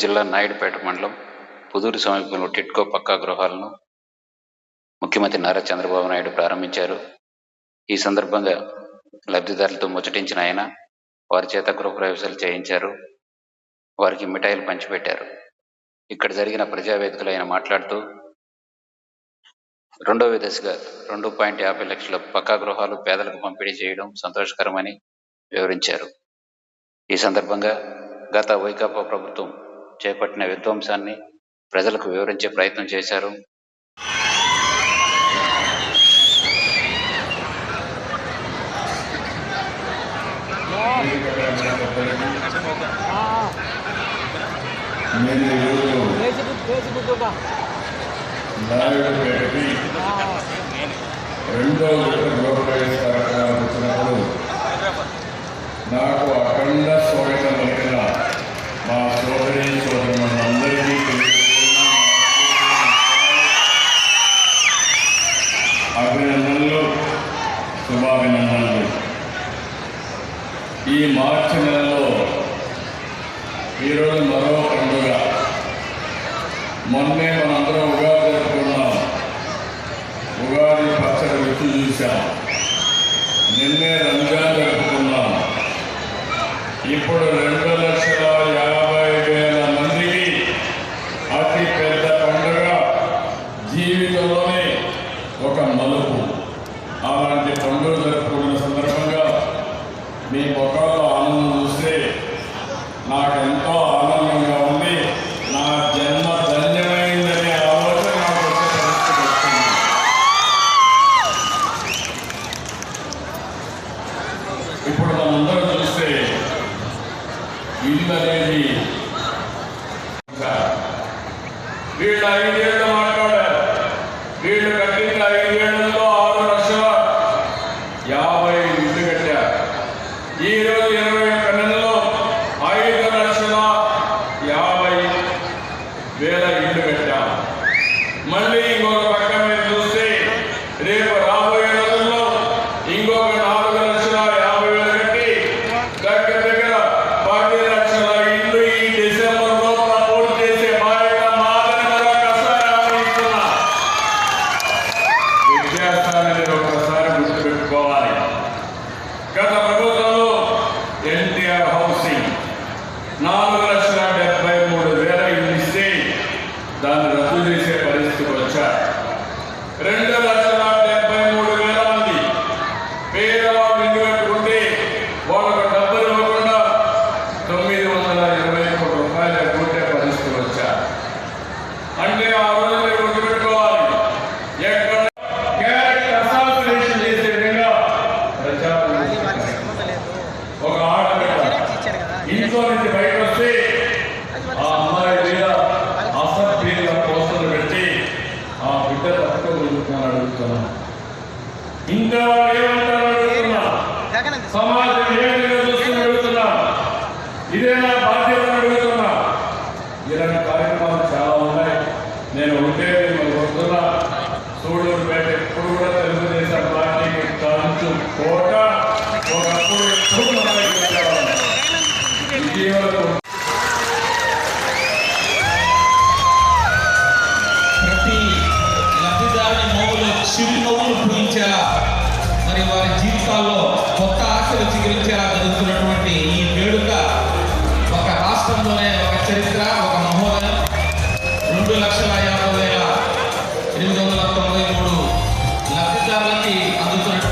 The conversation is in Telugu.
జిల్లా నాయుడుపేట మండలం పుదూరు సమీపంలో టిట్కో పక్కా గృహాలను ముఖ్యమంత్రి నారా చంద్రబాబు నాయుడు ప్రారంభించారు. ఈ సందర్భంగా లబ్ధిదారులతో ముచ్చటించిన ఆయన వారి చేత గృహప్రవేశాలు చేయించారు. వారికి మిఠాయిలు పంచిపెట్టారు. ఇక్కడ జరిగిన ప్రజావేదికలో ఆయన మాట్లాడుతూ రెండవ దశగా 2.50 లక్షల పక్కా గృహాలు పేదలకు పంపిణీ చేయడం సంతోషకరమని వివరించారు. ఈ సందర్భంగా గత వైకాపా ప్రభుత్వం చేపట్టిన విధ్వంసాన్ని ప్రజలకు వివరించే ప్రయత్నం చేశారు. రెండో గృహప్రవేశ కార్యక్రమాలు వచ్చినప్పుడు నాకు అఖండ స్వాగతం పలికిన మా సోదరి సోదరులందరికీ అభినందనలు, శుభాభినందనలు. ఈ మార్చి నెలలో ఈరోజు మరో పండుగ. మొన్నే మనందరం ఉగాది జరుపుకున్నాం. ఉగాది పచ్చడి రుచి చూశాం. నిన్నే రంజాన్ జరుపుకున్నాం. ఇప్పుడు 2,50,000 మందికి అతి పెద్ద పండుగ, జీవితంలోనే ఒక మలుపు. అలాంటి పండుగ జరుపుకున్న సందర్భంగా మీ ముఖంలో ఆనందం చూస్తే నాకెంతో ఆనందంగా ఉంది. నా జన్మ ధన్యమైందనే ఆలోచన నాకు వచ్చే పరిస్థితి వస్తుంది. ఇప్పుడు మనందరూ చూస్తే ఇల్లు అనేది వీళ్ళు 5 ఏళ్ళు మాట్లాడారు. వీళ్ళు కట్టిన 5 ఏళ్లలో 6,50,000 ఇల్లు కట్టారు. ఈరోజు 21 నెలలో 5,50,000 ఇల్లు కట్టాం. మళ్ళీ ఇంకొక పక్క మీద చూస్తే రేపు రాబోయే రోజుల్లో ఇంకొక 4,50,000 కట్టి దగ్గర దగ్గర 10 లక్షల ఇల్లు ఈ డిసెంబర్ లోపల పూర్తి చేసే బాధ్యత మాదని మరొకసారి ఆలోచిస్తున్నా. విద్యాస్థానాన్ని ఒకసారి గుర్తుపెట్టుకోవాలి. గత ప్రభుత్వంలో ఎన్టీఆర్ హౌసింగ్ 4,73,000 ఇల్లు ఇస్తే దాన్ని రద్దు చేసే పరిస్థితికి వచ్చారు. 2,73,000 మంది పేదవాళ్ళు ఇల్లు కట్టుకుంటే వాళ్ళకు డబ్బులు ఇవ్వకుండా 920 కోట్ల రూపాయలు కొట్టే పరిస్థితికి వచ్చారు. అంటే ఆ రోజు మీరు గుర్తుపెట్టుకోవాలి, ఎక్కడ క్యారెక్టర్ అసాసినేషన్ చేసే విధంగా ఒక ఆడబిడ్డ ఇంట్లో నుంచి బయటకు వస్తే ఆ అమ్మాయి మీద అసభ్యంగా పోస్టులు పెట్టి ఆ బిడ్డ తట్టుకోగలుగుతున్నాను అడుగుతున్నా. ఇంకా వాళ్ళు ఏమంటారు అడుగుతున్నా. సమాజం ఏ విధంగా చూస్తున్నా అడుగుతున్నా. ఇదేనా బాధ్యత అడుగుతున్నా. ఇలాంటి కార్యక్రమాలు చాలా ఉన్నాయి. నేను ఉంటే మిమ్మల్ని వస్తున్నా. సూళ్ళూరుపేట ఎప్పుడు కూడా తెలుగుదేశం పార్టీకి కంచు కోట. ఒకప్పుడు ఎప్పుడు ప్రతి లబ్ధిదారుని మోగులు చిరునవ్వులు పూయించేలా, మరి వారి జీవితాల్లో కొత్త ఆశలు చిగురించేలా జరుగుతున్నటువంటి ఈ వేడుక ఒక రాష్ట్రంలోనే ఒక చరిత్ర, ఒక మహోదయం. 2,50,893 లబ్ధిదారులకి అందుతున్నటువంటి